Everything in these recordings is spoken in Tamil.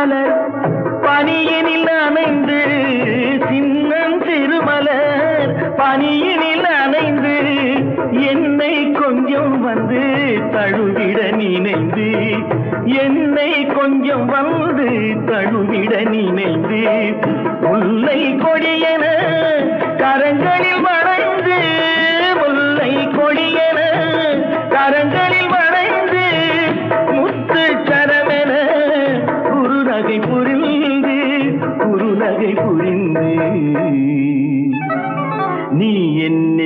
மலர் பனியினில் நனைந்து சின்னம் திருமலர் பனியினில் நனைந்து என்னை கொஞ்சம் வந்து தழுவிட நினைந்து என்னை கொஞ்சம் வந்து தழுவிட நினைந்து முல்லை கொடியன கரங்களில் வளைந்து முல்லை கொடியன கரங்களில் வளைந்து முத்து சரமென குறுநகை புரிந்து நீ என்ன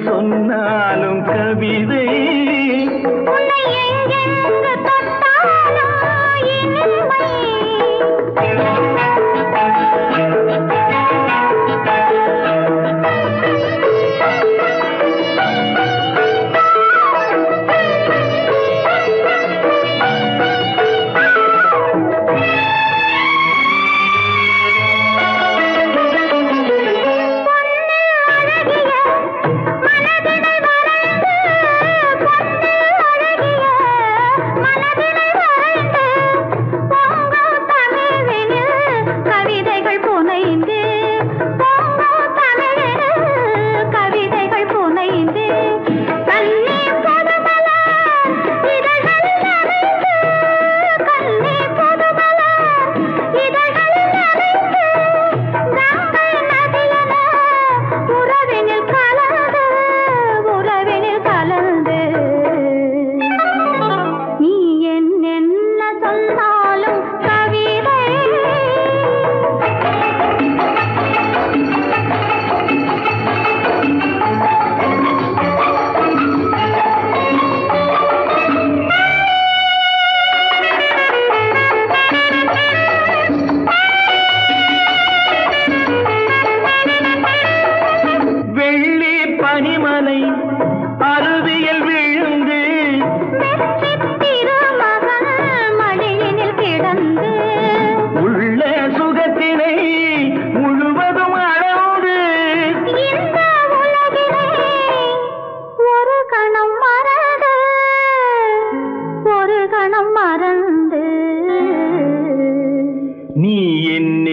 சொன்னாலும் கவிதை என்ன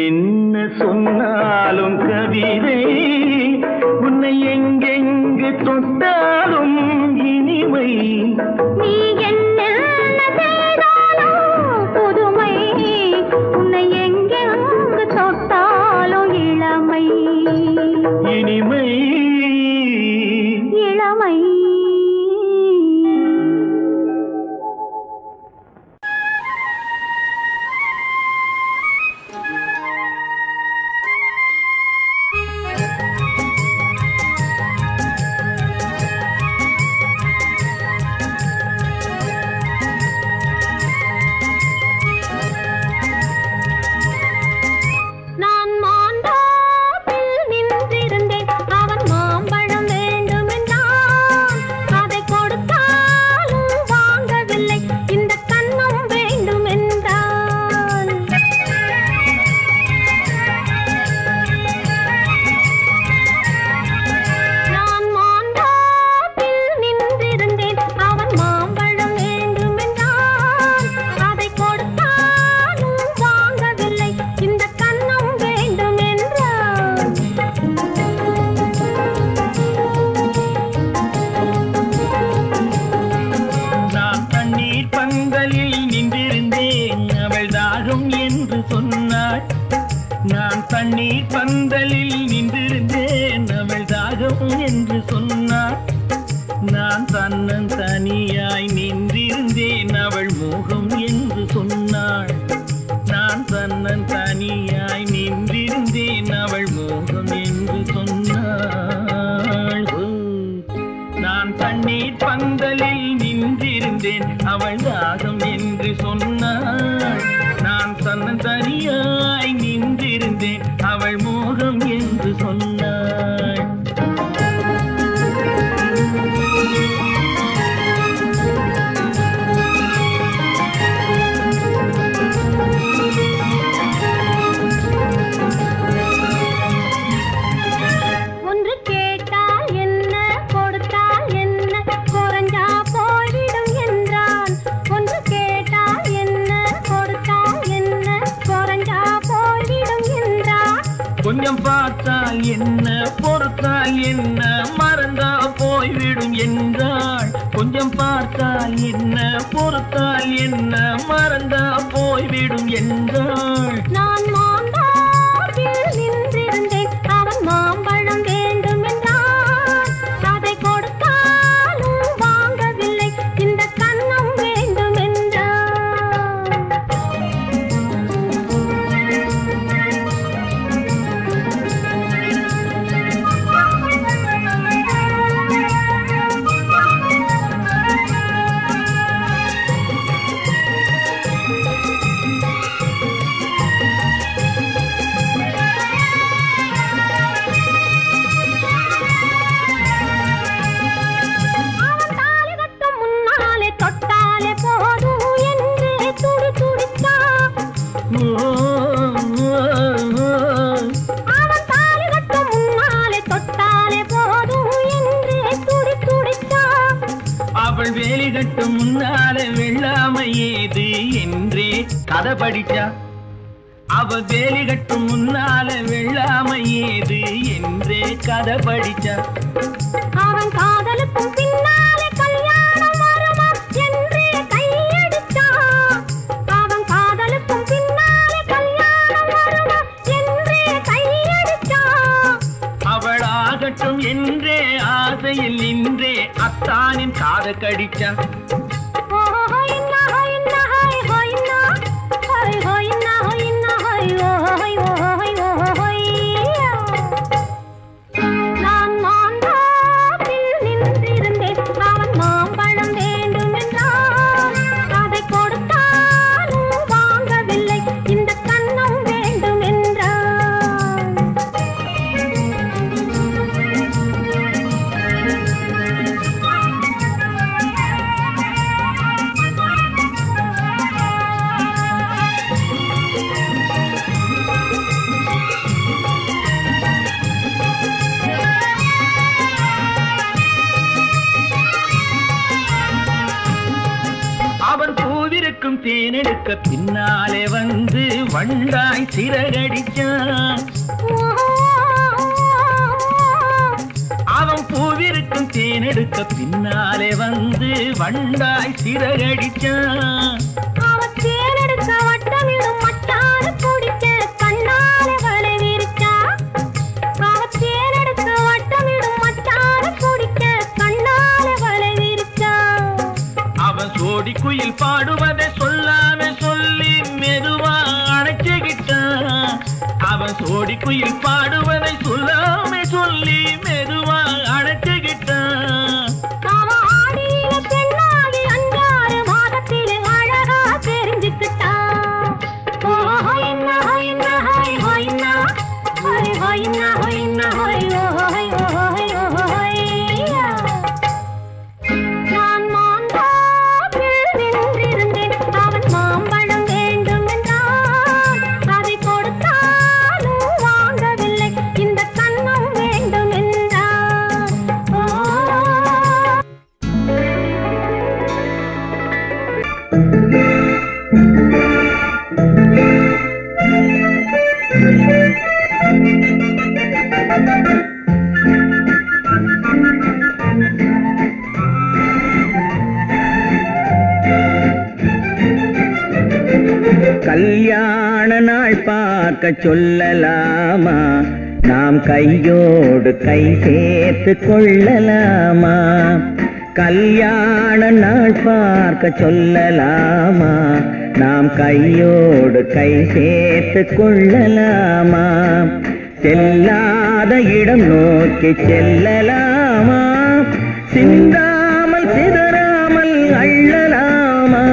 கொஞ்சம் பார்த்தால் என்ன பொறுத்தால் என்ன மறந்தா போய்விடும் என்றாள். கொஞ்சம் பார்த்தால் என்ன பொறுத்தால் என்ன மறந்தா போய்விடும் என்றாள். நான் மாந்தாப்பில் நின்றிருந்தேன், அவன் மாம்பழம் வேண்டும் என்றான். அதை கொடுத்தாலும் வாங்கவில்லை, இந்த கன்னம் வேண்டும் என்றான். அவள் வேலி கட்டும் முன்னாலே வெள்ளாமை ஏது என்றே கதை படிச்சா. அவள் வேலி கட்டும் முன்னாலே வெள்ளாமை ஏது என்றே கதை படிச்சா. அவன் காதலுக்கும் பின்னாலே கல்யாணம் வருமா என்றே கையடிச்சா. அவன் காதலுக்கும் பின்னாலே கல்யாணம் வருமா என்றே கையடிச்சா. அவள் ஆகட்டும் என்றே ஆசையில் நின்றே அத்தானின் காத கடிச்சா. நான் மாந்தாப்பில் நின்றிருந்தேன், அவன் மாம்பழம் வேண்டும் என்றான். அதை கொடுத்தாலும் வாங்கவில்லை, இந்த கன்னம் வேண்டும் என்றான். அவன் பூவிருக்கும் தேனெடுக்க பின்னாலே வந்து வண்டாய் சிறகடிச்சான். அவன் பூவிருக்கும் தேனெடுக்க பின்னாலே வந்து வண்டாய் சிறகடிச்சான். அவன் தேனெடுக்க வட்டமிடும் மச்சான குடிக்க கண்ணாலே வலை விரிச்சா. அவன் தேனெடுக்க வட்டமிடும் மச்சான குடிக்க கண்ணாலே வலை விரிச்சா. அவன் சோடி குயில் பாடுவதை சொல்லாம சொல்லி மெதுவா அணைச்சுக்கிட்டான். அவன் சோடி குயில் பாடுவதை சொல்லாம சொல்லி மெதுவா அணைச்சுக்கிட்டான். அவன் ஆடியில பெண்ணாகி 5-6 மாதத்திலே அழகா தெரிஞ்சுக்கிட்டான். ஹொய்னா ஹொய்னா ஹொய் ஹொய்னா ஹொய் ஹொய்னா ஹொய்னா ஹொய் ஹொய் ஹொய் ஹொய்யா. நான் மாந்தாப்பில் நின்றிருந்தேன், அவன் மாம்பழம் வேண்டும் என்றான். அதை கொடுத்தாலும் வாங்கவில்லை, இந்த கன்னம் வேண்டும் என்றான். கல்யாண நாள் பார்க்க சொல்லலாமா, நாம் கையோடு கை சேர்த்து கொள்ளலாமா. கல்யாண நாள் பார்க்க சொல்லலாமா, நாம் கையோடு கை சேர்த்து கொள்ளலாமா. செல்லாத இடம் நோக்கி செல்லலாமா, சிந்தாமல் சிதறாமல் அள்ளலாமா.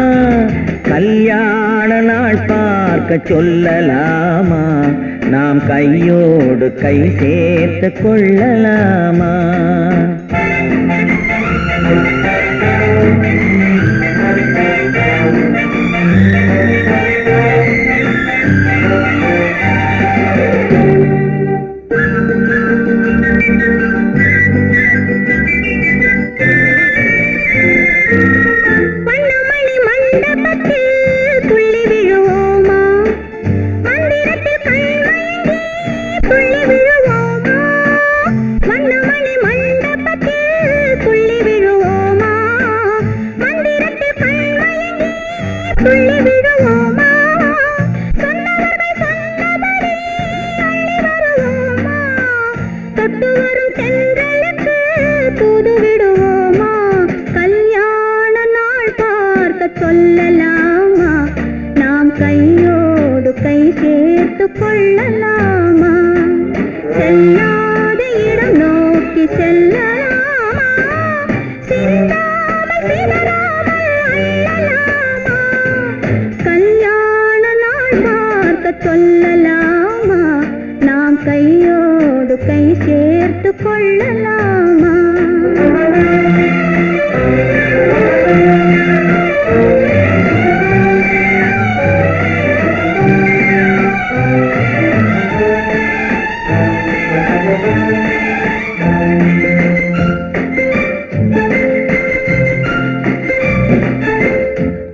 கல்யாண நாள் பார்க்க சொல்லலாமா, நாம் கையோடு கை சேர்த்து கொள்ளலாமா. துள்ளி விழுவோமா, மந்திரத்தில் கண்மயங்கி துள்ளி சேர்த்து கொள்ளலாமா செல்லாத இடம் நோக்கி செல்லலாமா சிந்தாமல் சிதறாமல் அள்ளலாமா கல்யாண நாள் பார்க்க சொல்லலாமா நாம் கையோடு கை சேர்த்து கொள்ளலாமா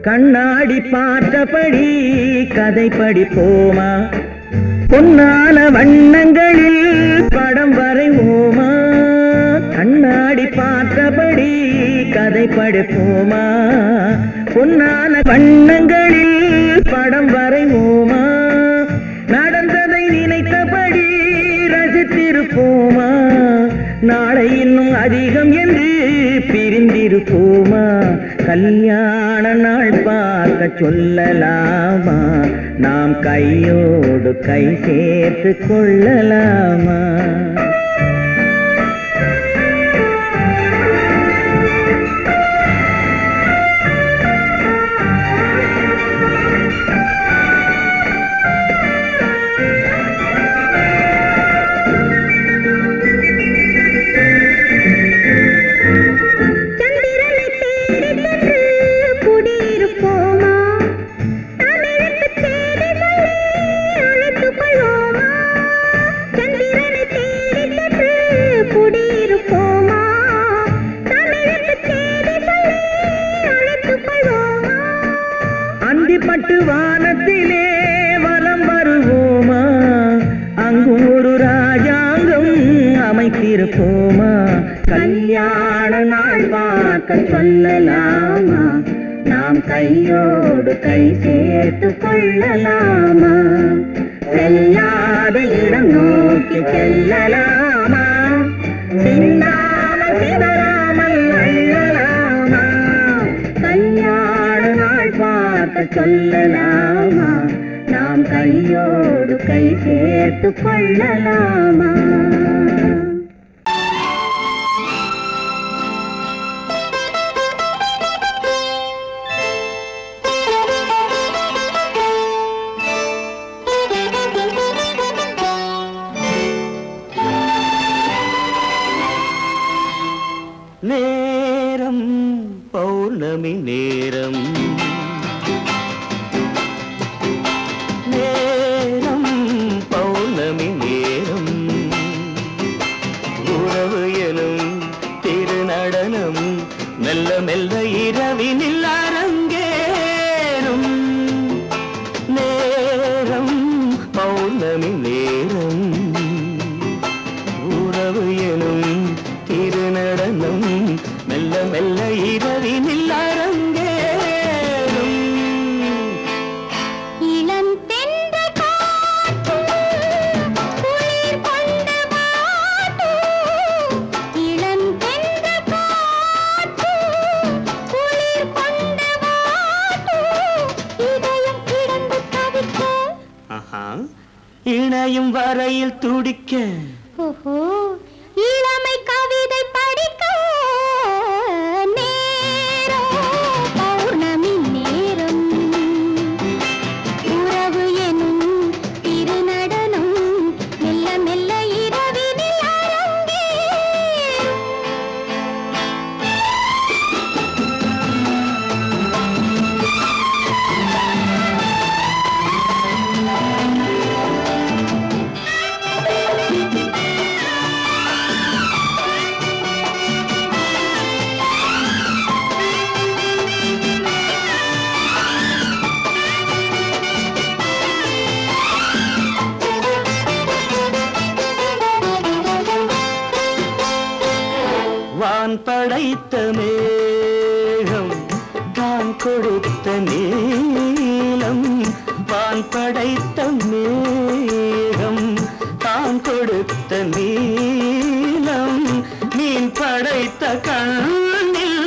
கண்ணாடி பார்த்தபடி கதை படிப்போமா பொன்னான வண்ணங்களில் படம் வரைவோமா கண்ணாடி பார்த்தபடி கதை படிப்போமா பொன்னான வண்ணங்களில் படம் வரைவோமா நடந்ததை நினைத்தபடி ரசித்திருப்போமா நாளை இன்னும் அதிகம் என்று பிரிந்திருப்போமா கல்யாண நாள் பார்க்க சொல்லலாமா நாம் கையோடு கை சேர்த்து கொள்ளலாமா பட்டு வானத்திலே வலம் வருவோமா அங்கு ஒரு ராஜாங்கம் அமைத்திருப்போமா கல்யாண நாள் பார்க்க சொல்லலாமா நாம் கையோடு கை சேர்த்து கொள்ளலாமா செல்லாத இடம் நோக்கி செல்லலாமா சிந்தாமல் சிதறாமல் அள்ளலாமா கல்யாண நாள் பார்க்க சொல்லலாமா நாம் கையோடு கை சேர்த்து கொள்ளலாமா நேரம் பௌர்ணமி நேரம் நேரம் பௌர்ணமி நேரம் உறவு எனும் திருநடனம் மெல்ல மெல்ல இரவினில் அரங்கேறும் நேரம் பௌர்ணமி நேரம் உறவு எனும் திருநடனம் மெல்ல மெல்ல இரவினில் அரங்கேறும் இளம் தென்றல் காற்று குளிர் கொண்ட வாட்டு இளம் தென்றல் காற்று குளிர் கொண்ட வாட்டு இதயம் கிடந்து தவிக்க இணையும் வரையில் துடிக்க ஓஹோ இளமை கவிதை படிக்க நேரம் பௌர்ணமி நேரம் உறவு எனும் திருநடனம் மெல்ல மெல்ல இரவினில் அரங்கேறும் வான் படைத்த மேகம் தான் கொடுத்த நீலம் வான் படைத்த மேகம் தான் கொடுத்த நீலம் மீன் படைத்த கண்ணில்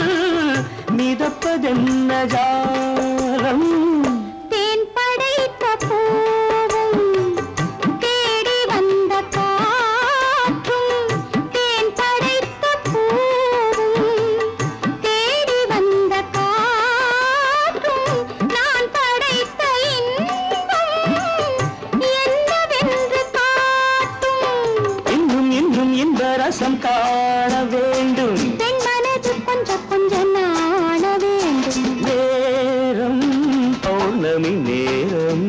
மிதப்பதென்ன ஜாலம் தேன் படைத்த பூவும் நேசம் காண வேண்டும் பெண் மனது கொஞ்சம் கொஞ்சம் நாண வேண்டும் நேரம் பௌர்ணமி நேரம்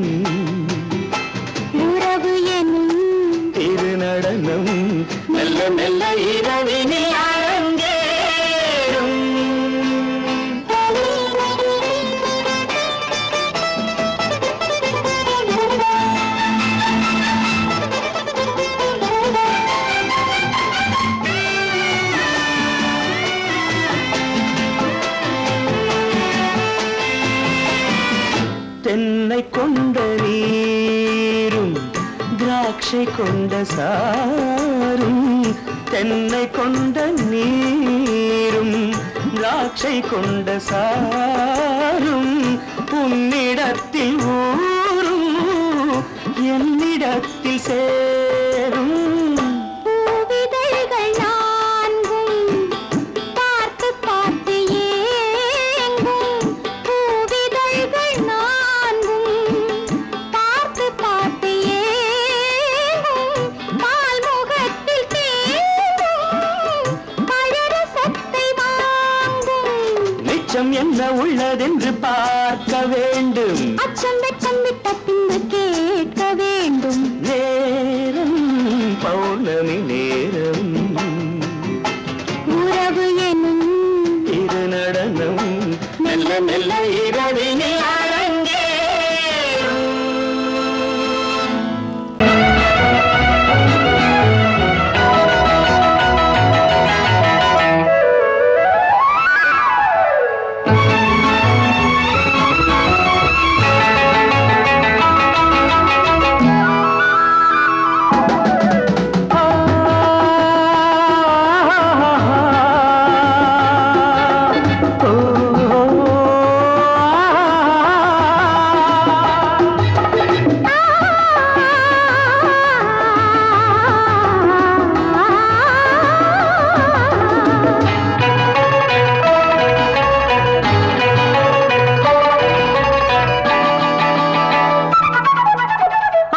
உறவு எனும் திருநடனம் மெல்ல மெல்ல இரவினில் அரங்கேறும் தென்னை கொண்ட நீரும் திராட்சை கொண்ட சாரும் தென்னை கொண்ட நீரும் திராட்சை கொண்ட சாரும் உன்னிடத்தில் ஊரும் என்னிடத்தில் சேரும் பூவிதழ்கள் நான்கும் பார்த்து பார்த்து ஏங்கும் பூவிதழ்கள் நான்கும் பார்த்து பார்த்து ஏங்கும் பால்முகத்தில் தேங்கும் பழரசத்தை வாங்கும் நிச்சம் என்ன உள்ளதென்று பார்க்க வேண்டும் அச்சம் வெச்சம் விட்ட பின்பு கேட்க வேண்டும் நேரம் பௌர்ணமி நேரம் உறவு எனும் திருநடனம் மெல்ல மெல்ல இரவினில் அரங்கேறும்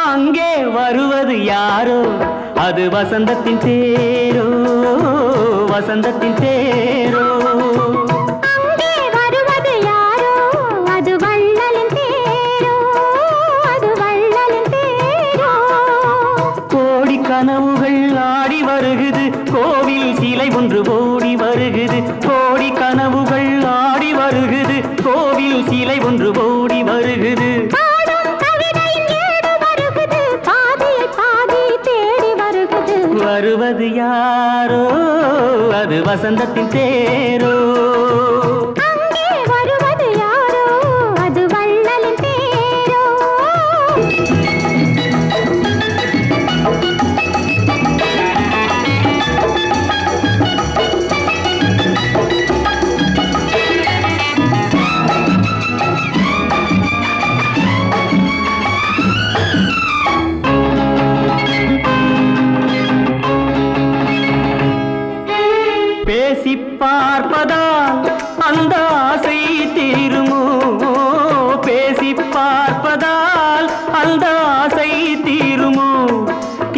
அங்கே வருவது யாரோ அது வசந்தத்தின் தேரோ வசந்தத்தின் தேரோ அங்கே வருவது யாரோ அது வள்ளலின் தேரோ அது வள்ளலின் தேரோ கோடி கனவுகள் ஆடி வருகுது கோவில் சிலை ஒன்று ஓடி வருகுது கோடி கனவுகள் ஆடி வருகுது கோவில் சிலை ஒன்று ஓடி வருகுது பாடும் கவிதையின் ஏடு வருகுது பாதியை பாதி தேடி வருகுது வருவது யாரோ அது வசந்தத்தின் தேரோ அங்கே வருவது யாரோ அது வள்ளலின் தேரோ பேசி பார்ப்பதால் அந்த ஆசை தீருமோ பேசி பார்ப்பதால் அந்த ஆசை தீருமோ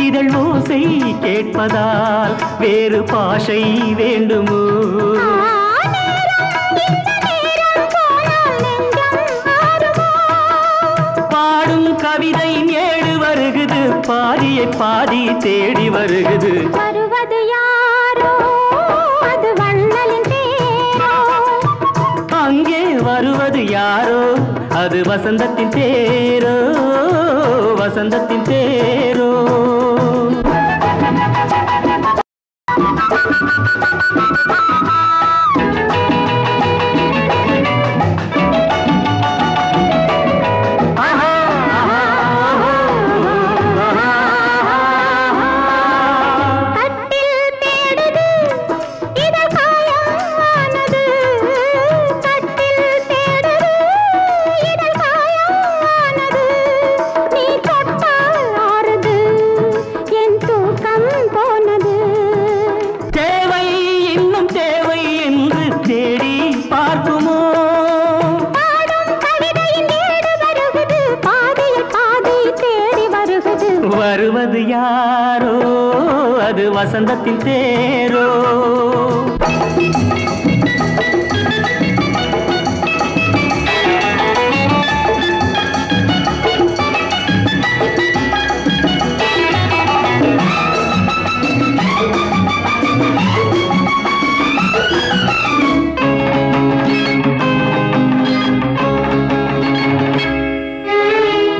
இதழ் ஓசை கேட்பதால் வேறு பாஷை வேண்டுமோ பாடும் கவிதை ஏடு வருகுது பாதியை பாதி தேடி வருகுது வருவது யாரோ அது வள்ளலின் தேரோ அங்கே வருவது யாரோ அது வசந்தத்தின் தேரோ வசந்தத்தின் தேரோ கட்டில் தேடுது இதழ் காயமானது கட்டில் தேடுது இதழ் காயமானது நீ தொட்டால் ஆறுதல் வருவது யாரோ அது வசந்தத்தின் தேரோ.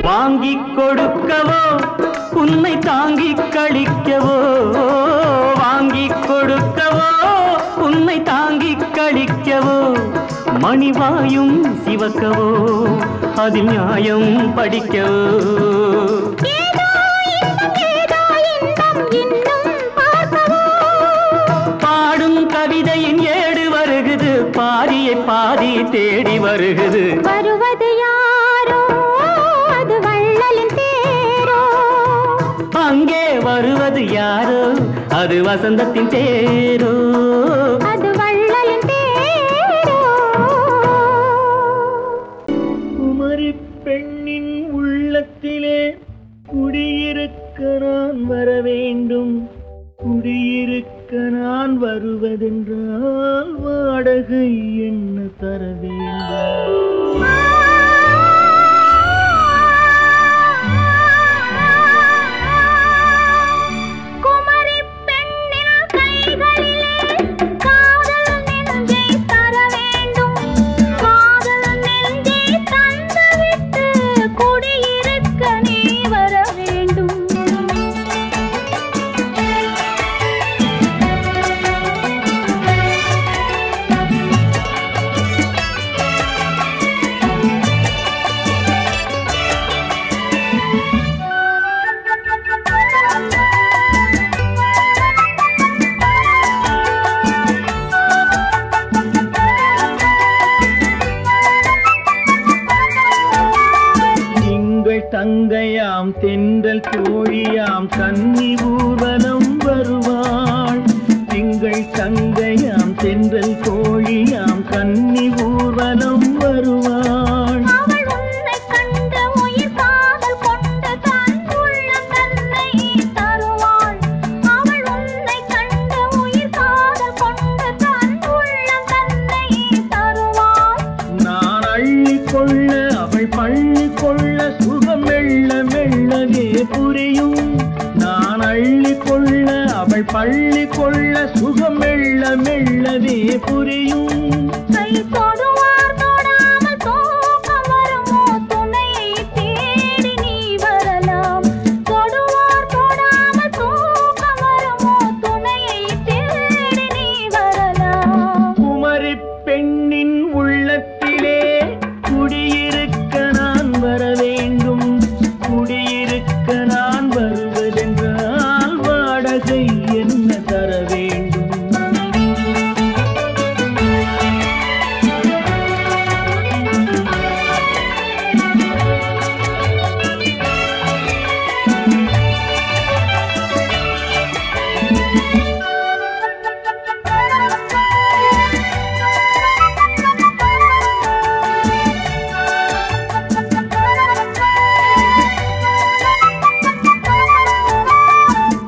வாங்கிக் கொடுக்கவோ உன்னை தாங்கிக் கழிக்கவோ, வாங்கிக் கொடுக்கவோ உன்னை தாங்கிக் கழிக்கவோ, மணிவாயும் சிவக்கவோ அதில் நியாயம் படிக்கவோ. பாடும் கவிதையின் ஏடு வருகுது, பாதியை பாதி தேடி வருகுது. வருவது யாரோ அது வள்ளலின் தேரோ. அங்கே வருவது யாரோ அது வசந்தத்தின் தேரோ. அது வள்ளலின் தேரோ. குமரி பெண்ணின் உள்ளத்திலே குடியிருக்க நான் வர வேண்டும். குடியிருக்க நான் வருவதென்றால் வாடகை என்ன தர வேண்டும். குமரி பெண்ணின் கைகளிலே காதல் நெஞ்சை தர வேண்டும். காதல் நெஞ்சை தந்துவிட்டு குடியிருக்க நீ வர வேண்டும். தங்கையாம் தென்றல் தோழியாம் கன்னி ஊர்வலம் வருவாள். திங்கள் தங்கையாம் தென்றல் தோழியாம் கன்னி ஊர்வலம் வருவாள். அவள் உன்னை கண்டு உயிர் காதல் கொண்டு தன் உள்ளம் தன்னை தருவாள். அவள் உன்னை கண்டு உயிர் காதல் கொண்டு தன் உள்ளம் தன்னை தருவாள். நான் அள்ளிக்கொள்ள அவள் பள்ளிக்கொள்ள சுகம் மெல்ல மெல்லவே புரியும். நான் அள்ளிக்கொள்ள அவள் பள்ளிக்கொள்ள சுகம் மெல்ல மெல்லவே புரியும். கை தொடுவார் தொடாமல் தூக்கம் வருமோ துணையை தேடி நீ வரலாம். தொடுவார் தொடாமல் தூக்கம் வருமோ துணையை தேடி நீ வரலாம். குமரி பெண்ணின் உள்ளத்திலே குடியிருக்க நான் வர வேண்டும். குடியிருக்க நான் வருவதென்றால் வாடகை என்ன தர வேண்டும்.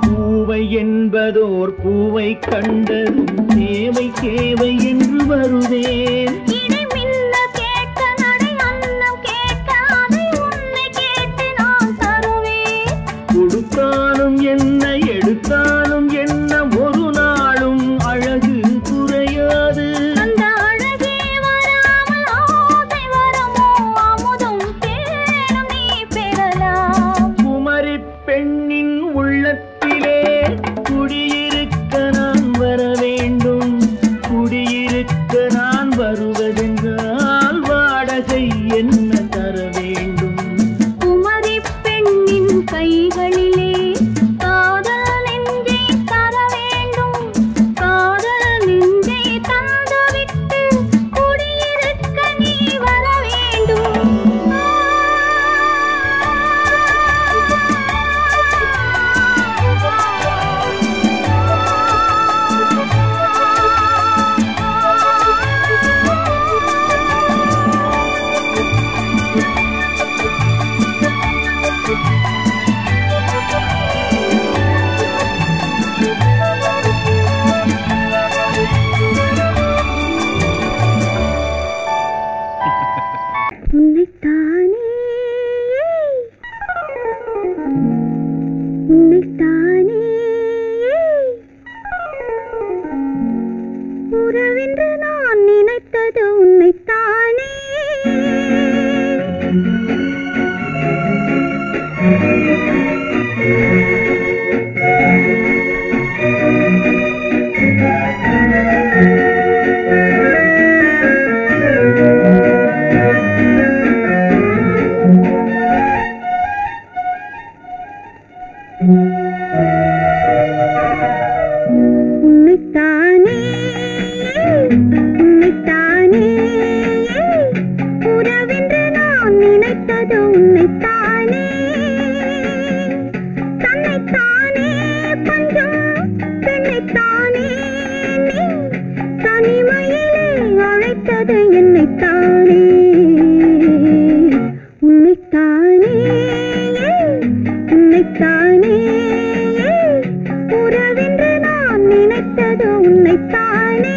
பூவை என்பதோர் பூவை கண்டதும் தேவை தேவை என்று வருவேன். இடை மின்ன கேட்க நடை அன்னம் கேட்க அதை உன்னை கேட்டு நான் தருவேன். கொடுத்தாலும் என்ன எடுத்தாலும் என்ன ஒரு நாளும் அழகு குறையாது. அந்த அழகே வராமல் ஆசை வரமோ அமுதும் தேனும் நீ பெறலாம். குமரி பெண்ணின் உள்ளத்திலே குடியிருக்க நான் வர வேண்டும். குடியிருக்க நான் வருவதென்றால் வாடகை என்ன தர வேண்டும். குமரி பெண்ணின் கைகளிலே காதல் நெஞ்சை உன்னைத்தானே உன்னைத்தானே உறவென்று நான் நினைத்தது உன்னைத்தானே தன்னைத்தானே பஞ்சம் பெண்ணைத்தானே நீ தனிமையிலே அழைத்தது என்னைத்தானே உன்னைத்தானே உன்னைத்தானே உறவென்று நான் நினைத்தது உன்னைத்தானே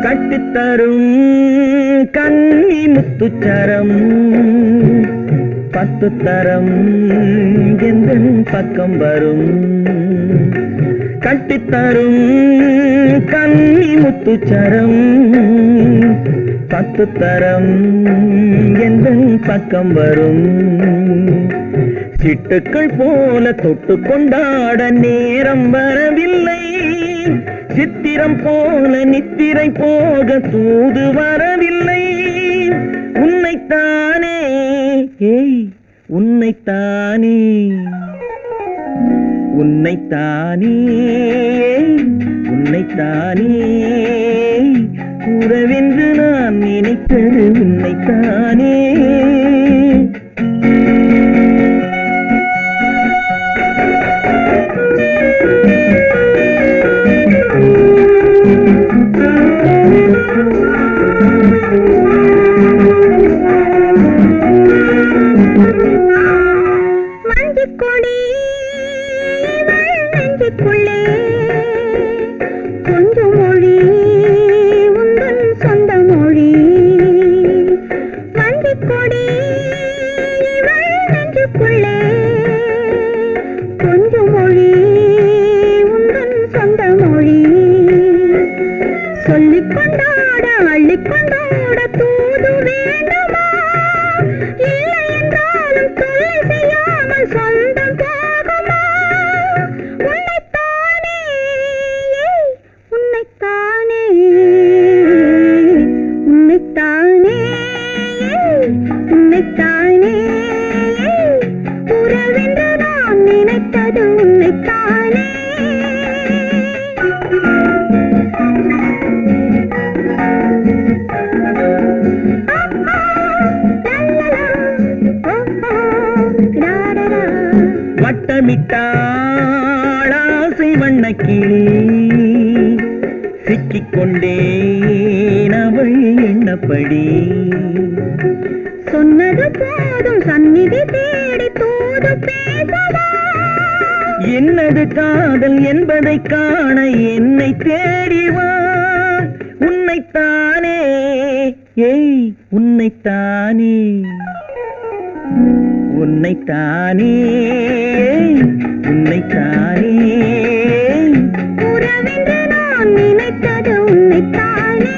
கட்டித்தரும் கன்னி முத்துச்சரம் 10 தரம் எந்தன் பக்கம் வரும் கட்டித்தரும் கன்னி முத்துச்சரம் 10 தரம் எந்தன் பக்கம் வரும் சிட்டுக்கள் போல தொட்டு கொண்டாட நேரம் வரவில்லை சித்திரம் போல நித்திரை போக தூது வரவில்லை உன்னைத்தானே ஏய் உன்னைத்தானே உன்னைத்தானே உன்னைத்தானே உறவென்று நான் நினைத்தது உன்னைத்தானே மஞ்சக்கொடி நெஞ்சுக்குள்ளே கொஞ்சம் மொழி உந்தன் சொந்த மொழி மஞ்சக்கொடி நெஞ்சுக்குள்ளே கொஞ்சம் மொழி உந்தன் சொந்த மொழி சொல்லிக் கொண்டாட அள்ளிக்கொண்டாட தூது வேண்டுமா இல்லை என்றாலும் தொல்லை செய்யாமல் சொந்தம் போகுமா உன்னைத்தானே உன்னைத்தானே உன்னைத்தானே உன்னைத்தானே உறவென்று நான் நினைத்தது உன்னைத்தானே வட்டமிட்டாள் ஆசை வண்ணக்கிளி சிக்கிக்கொண்டேன் அவள் எண்ணப்படி சொன்னது போதும் சந்நிதி தேடி தூது பேசவா என்னது காதல் என்பதை காண என்னை தேடிவா உன்னைத்தானே ஏய் உன்னைத்தானே உன்னைத்தானே உன்னைத்தானே உறவென்று நான் நினைத்தது உன்னைத்தானே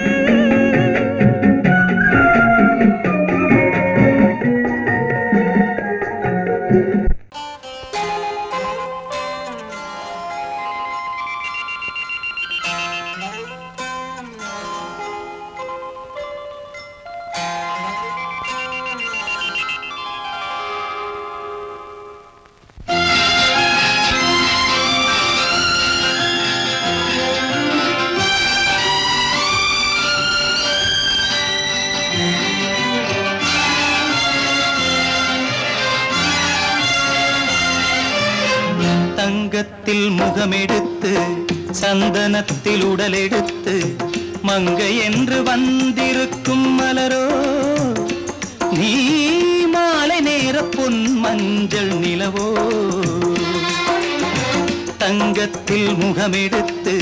தங்கத்தில் முகமெடுத்து சந்தனத்தில் உடலெடுத்து மங்கை என்று வந்திருக்கும் மலரோ நீ மாலை நேர பொன் மஞ்சள் நிலவோ தங்கத்தில் முகமெடுத்து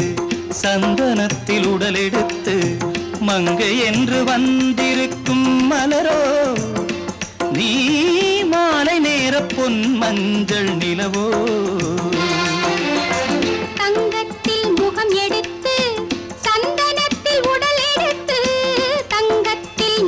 சந்தனத்தில் உடலெடுத்து மங்கை என்று வந்திருக்கும் மலரோ நீ மாலை நேர பொன் மஞ்சள் நிலவோ தங்கத்தில் முகம் எடுத்து சந்தனத்தில் உடல் எடுத்து தங்கத்தில்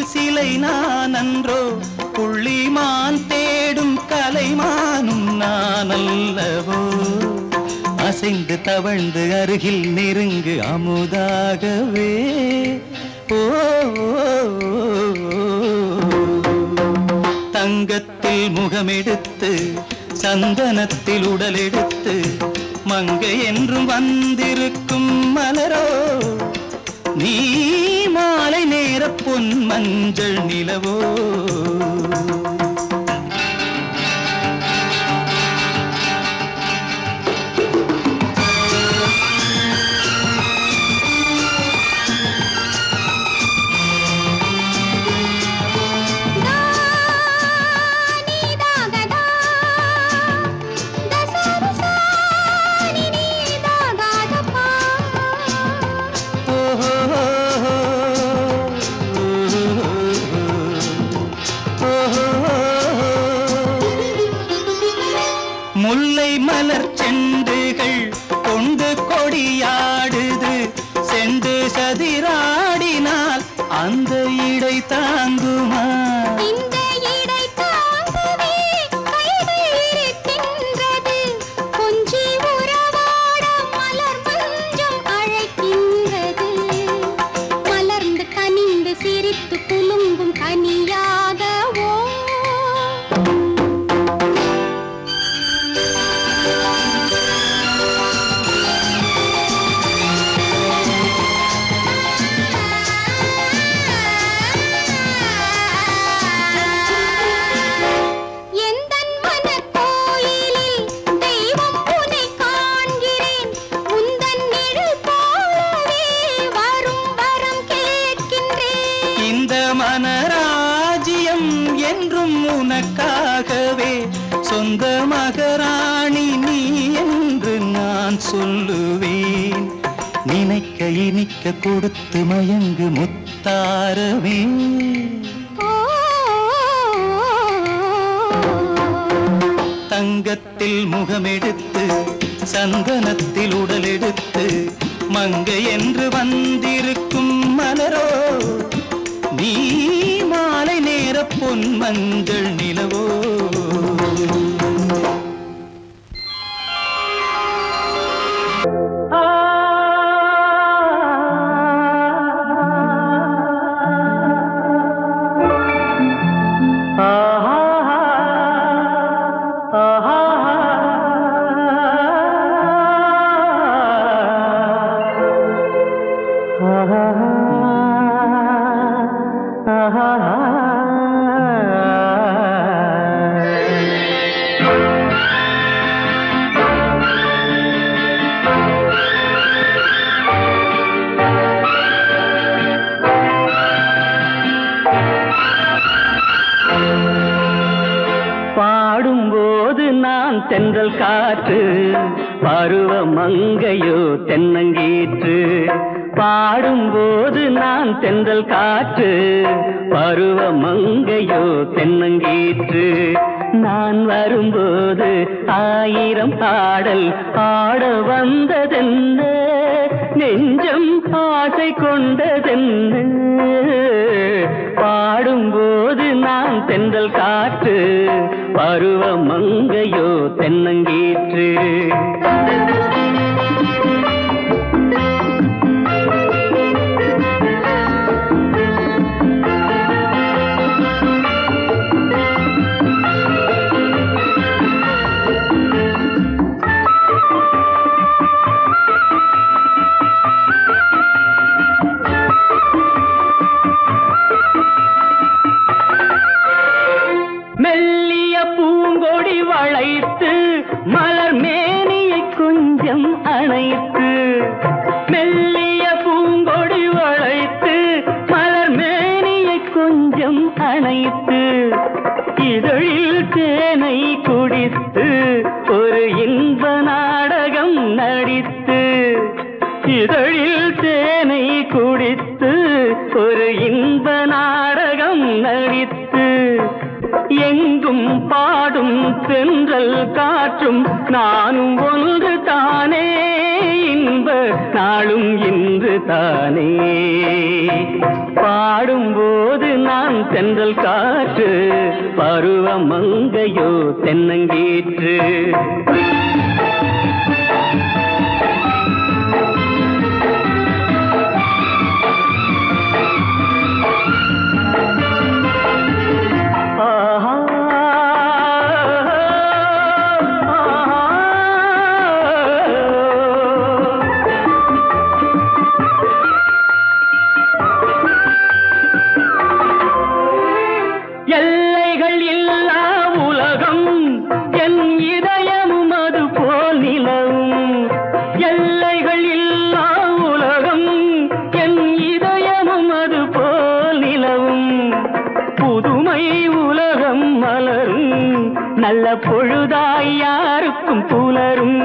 சிலை நான் அன்றோ புள்ளிமான் தேடும் கலைமானும் நான் அல்லவோ அசைந்து தவழ்ந்து அருகில் நெருங்கு அமுதாகவே ஓ தங்கத்தில் முகமெடுத்து சந்தனத்தில் உடலெடுத்து மங்கை என்றும் வந்திருக்கும் மலரோ நீ மாலை நேர பொன் மஞ்சள் நிலவோ முல்லை மலர் செண்டுகள் கொண்டு கொடியாடுது செண்டு சதிராடினால் அந்த இடை தாங்குமா இந்த இடை தாங்குவே கைகள் இருக்கின்றது கொஞ்சி உறவாட மலர் மஞ்சம் அழைக்கின்றது மலர்ந்து கனிந்து சிரித்து குலுங்கும் கனியாகவோ மனராஜ்யம் என்றும் உனக்காகவே சொந்த மகராணி நீ என்று நான் சொல்லுவேன் நினைக்க இனிக்க கொடுத்து மயங்கு முத்தாரவே தங்கத்தில் முகமெடுத்து சந்தனத்தில் உடலெடுத்து மங்கை என்று வந்திருக்கும் மலரோ நீ மாலை நேர பொன் மஞ்சள் நிலவோ பாடும்போது நான் தென்றல் காற்று பருவ மங்கையோ தென்னங்கீற்று பாடும்போது நான் தென்றல் காற்று பருவ மங்கையோ தென்னங்கீற்று நான் வரும்போது ஆயிரம் பாடல் ஆட வந்ததென்ன நெஞ்சம் ஆசை கொண்டதென்ன பாடும்போது நான் தென்றல் காற்று பருவ மங்கையோ தென்னங்கீற்று மெல்லிய பூங்கொடி வளைத்து மலர் மேனியை கொஞ்சம் அணைத்து மெல்லிய பூங்கொடி வளைத்து மலர் மேனியை கொஞ்சம் அணைத்து இதழில் தேனை குடித்து ஒரு இன்ப நாடகம் நடித்து இதழில் தேனை குடித்து ஒரு இன்ப நாடகம் நடித்து எங்கும் பாடும் தென்றல் காற்றும் நானும் ஒன்று தானே இன்ப நாளும் இன்று தானே பாடும்போது நான் தென்றல் காற்று பருவ மங்கையோ தென்னங்கீற்று. எல்லைகள் இல்லா உலகம் என் இதயமும் அது போல் நிலவும். எல்லைகள் இல்லா உலகம் என் இதயமும் அது போல் நிலவும். புதுமை உலகம் மலரும் நல்ல பொழுதாய் யாருக்கும் புலரும்.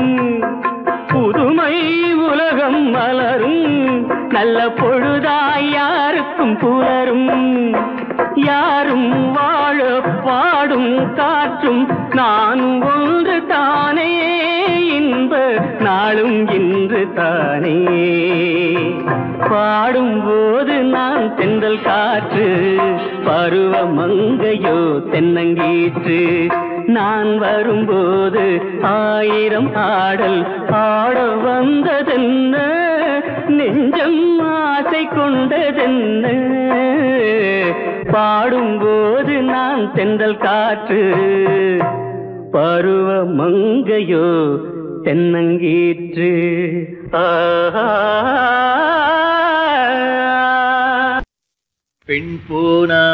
புதுமை உலகம் மலரும் நல்ல பொழுதாய் யாருக்கும் புலரும். யாரும் வாழ பாடும் காற்றும் நானும் ஒன்று தானே இன்ப நாளும் இன்று தானே. பாடும்போது நான் தென்றல் காற்று பருவ மங்கையோ தென்னங்கீற்று. நான் வரும்போது ஆயிரம் ஆடல் ஆட வந்ததென்ன நெஞ்சம் ஆசை கொண்டதென்ன. பாடும்போது நான் தென்றல் காற்று பருவ மங்கையோ தென்னங்கீற்று. பெண் போனா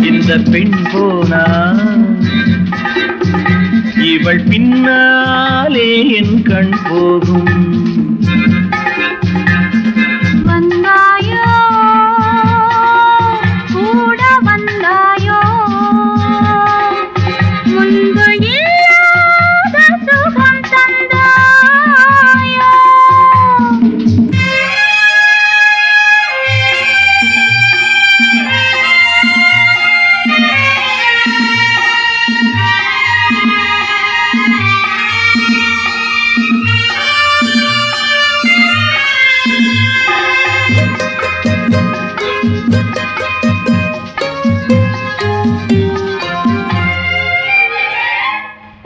இந்த பெண் போனா இவள் பின்னாலே என் கண் போகும். வந்தாயோ கூட வந்தாயோ முன்பு இல்லாத சுகம் தந்தாயோ.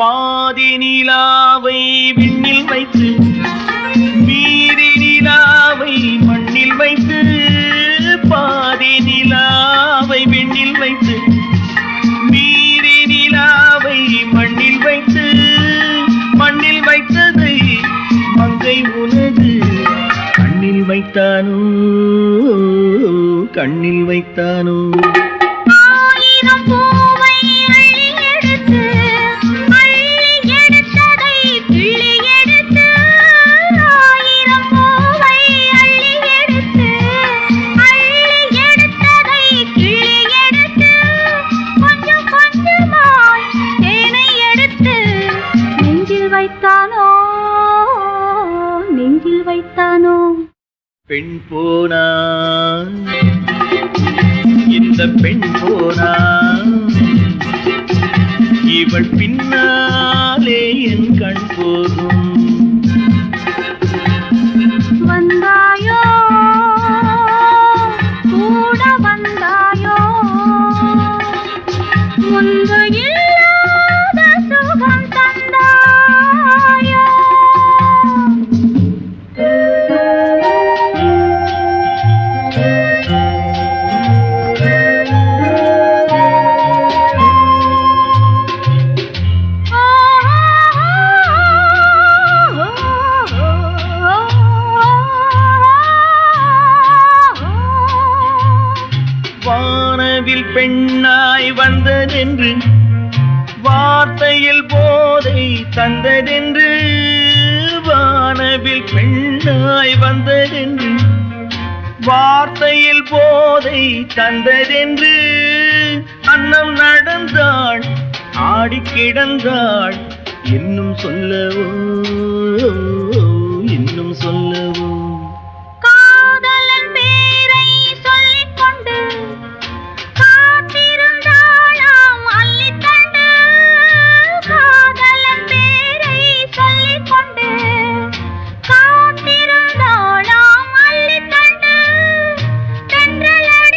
பாதி நிலாவை விண்ணில் வைத்து மீதி நிலாவை மண்ணில் வைத்து. பாதி நிலாவை விண்ணில் வைத்து மீதி நிலாவை மண்ணில் வைத்து. மண்ணில் வைத்ததை மங்கை உனது கண்ணில் வைத்தானோ கண்ணில் வைத்தானோ. ஆயிரம் பூவை அள்ளி எடுத்து எடுத்ததை கிள்ளி எடுத்து. ஆயிரம் பூவை அள்ளி எடுத்து எடுத்ததை கிள்ளி எடுத்து. கொஞ்சம் கொஞ்சமாய் தேனை எடுத்து நெஞ்சில் வைத்தானோ நெஞ்சில் வைத்தானோ. பெண் போனா இந்த பெண் போனா இவள் பின்னாலே என் கண் போகும். வந்தாயோ கூட வந்தாயோ முன்பு இல்லாத சுகம் தந்தாயோ. வானவில் பெண்ணாய் வந்ததென்று வார்த்தையில் போதை தந்ததென்று. வானவில் பெண்ணாய் வந்ததென்று வார்த்தையில் போதை தந்ததென்று. அன்னம் நடந்தாள் ஆடி கிடந்தாள் இன்னும் சொல்லவோ இன்னும் சொல்லவோ. காதலன் பேரை சொல்லிக் கொண்டு காத்திருந்தாளாம் அள்ளித்தண்டு. காதலன் பேரை சொல்லிக் கொண்டு காத்திருந்தாளாம் அள்ளித்தண்டு. தென்றலடி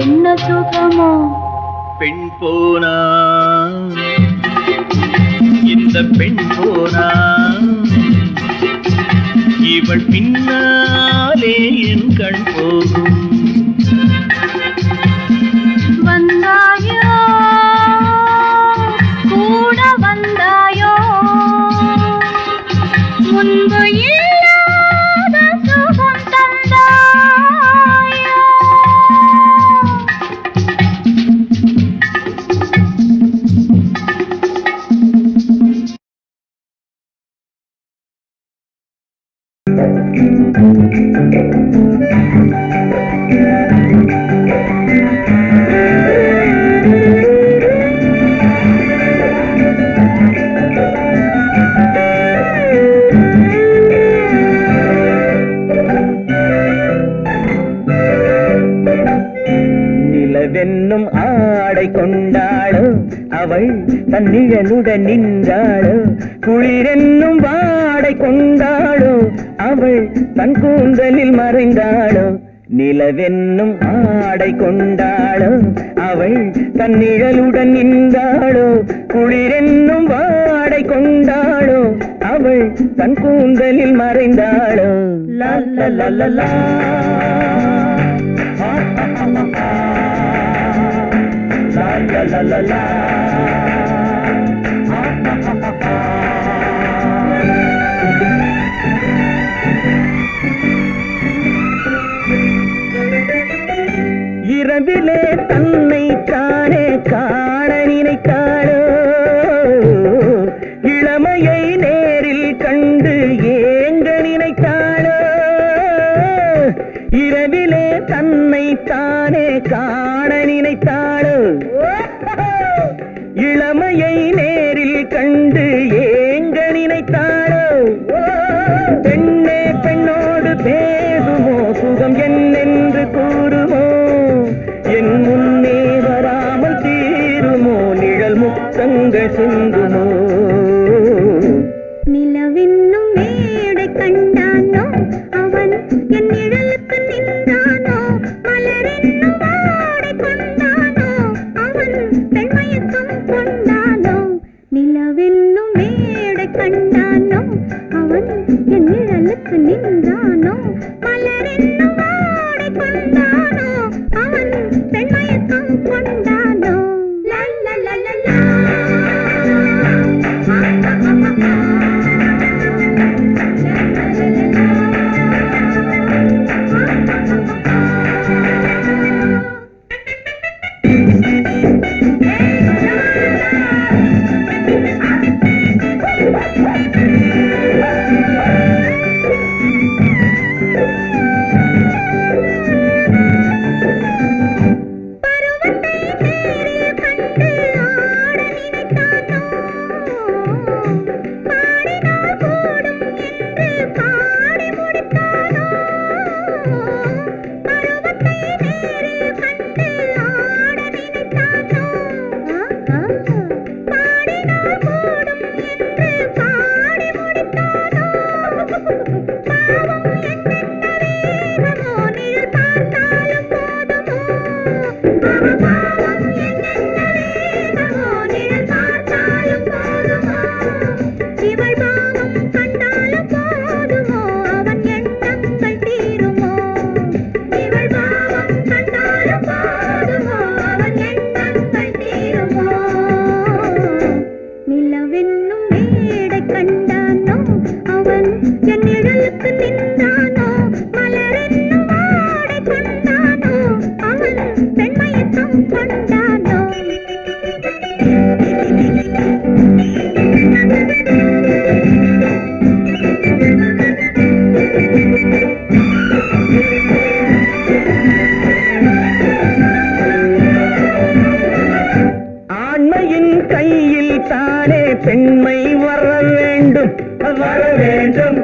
என்ன சுகமோ பெண் போனா இந்த பெண் போனா இவள் பின்னாலே என் கண் போகும். வந்தாயோ கூட வந்தாயோ முன்பு இல்லாத சுகம் தந்தாயோ. நிலவென்னும் ஆடை கொண்டாளோ அவள் தன்னிழலுடன் நின்றாளோ, குளிரென்னும் வாடை கொண்டாளோ அவள் தன் கூந்தலில் மறைந்தாளோ. நிலவென்னும் ஆடை கொண்டாளோ அவள் தன்னிழலுடன் நின்றாளோ, குளிரென்னும் வாடை கொண்டாளோ அவள் தன் கூந்தலில் மறைந்தாளோ. லா லா லா லா லா la la la la. இரவிலே தன்னை தானே காண நினைத்தாளோ, இளமையை நேரில் கண்டு ஏங்க நினைத்தாளோ. இரவிலே தன்னை தானே காண நினைத்தாளோ, இளமையை நேரில் கண்டு ஏங்க நினைத்தாளோ. பெண்ணே பெண்ணோடு பேசுமோ, சுகம் என்னென்று கூறுமோ, என் முன்னே வராமல் தீருமோ, நிழல் முத்தங்கள் சிந்துமோ. நிலவென்னும் மேடை கண்டானோ அவன் என் நிழலுக்கு நின்றானோ, மலரென்னும் வாடை கொண்டானோ அவன் பெண்மயக்கம் கொண்டானோ. நிலவென்னும் மேடை கண்டானோ அவன் என் நிழலுக்கு நின்றானோ, மலரென்னும் வாடை கொண்டானோ அவன் பெண்மயக்கம் கொண்டானோ. லா லா லா லா லா. பெண்மை வர வேண்டும் வர வேண்டும்,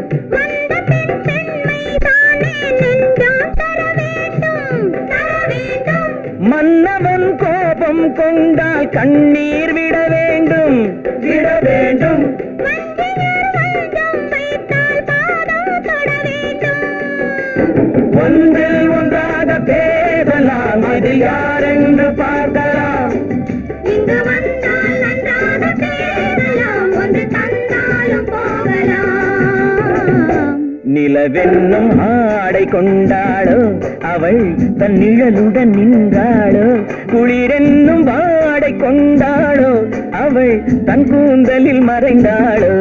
மன்னவன் கோபம் கொண்டால் கண்ணீர் விட வேண்டும் விட வேண்டும், ஒன்றில் ஒன்றாக பேசலாம் அது யாரென்று பார்க்கலாம். இங்கு வந்தால் நன்றாக தேடலாம், ஒன்று தந்தாலும் போகலாம். நிலவென்னும் ஆடை கொண்டாளோ அவள் தன் நிழலுடன் நின்றாளோ, குளிரென்னும் வாடை கொண்டாளோ அவள் தன் கூந்தலில் மறைந்தாளோ.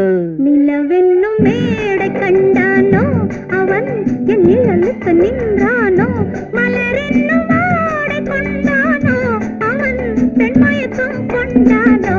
நிலவென்னும் மேடை கண்டானோ அவன் என் நிழலுக்கு நின்றானோ, மலரென்னும் வாடை கொண்டானோ அவன் பெண்மயக்கம் கொண்டானோ.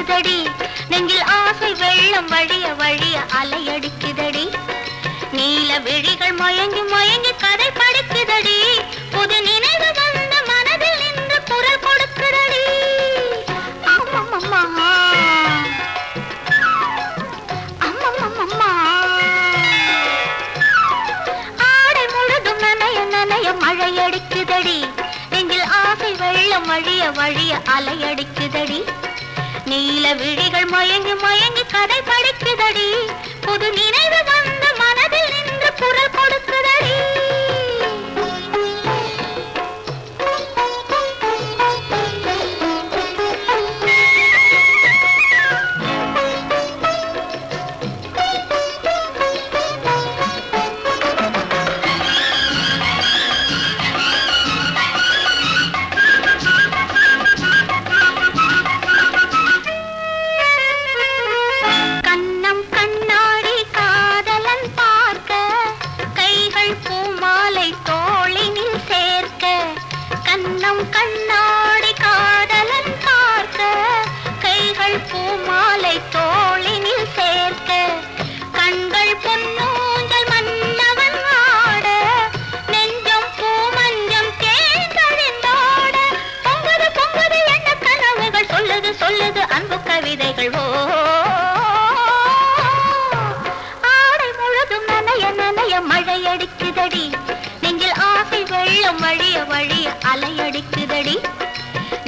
அடிக்குதடி நெஞ்சில் ஆசை வெள்ளம் வழிய வழிய அலையடிக்குதடி நீல விழிகள் மயங்கி மயங்கி கதை படிக்குதடி புது நினைவு வந்த மனதில் நின்று குரல் கொடுக்குதடி அம்மம்மா அம்மம்மா ஆடை முழுதும் நனைய நனைய மழையடிக்குதடி நெஞ்சில் ஆசை வெள்ளம் வழிய வழிய அலையடிக்குதடி நீல விழிகள் மயங்கி மயங்கி கதை படிக்குதடி புது நினைவு வந்த மனதில் நின்று குரல் கொடுக்குதடி கண்ணாடி காதலன் பார்க்க கைகள் பூமாலை தோளினில் சேர்க்க கண்கள் பொன்னூஞ்சல் மன்னவன் ஆட நெஞ்சம் பூமஞ்சம் தேர்ந்தழிந்தோட பொங்குது பொங்குது என்ன கனவுகள் சொல்லுது சொல்லுது அன்பு கவிதைகள் ஓ ஆடை முழுதும் நனைய நனைய மழையடிக்குதடி நெஞ்சில் ஆசை வெள்ளம் வழிய வழிய அலையடிக்குதடி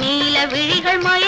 நீல விழிகள் மய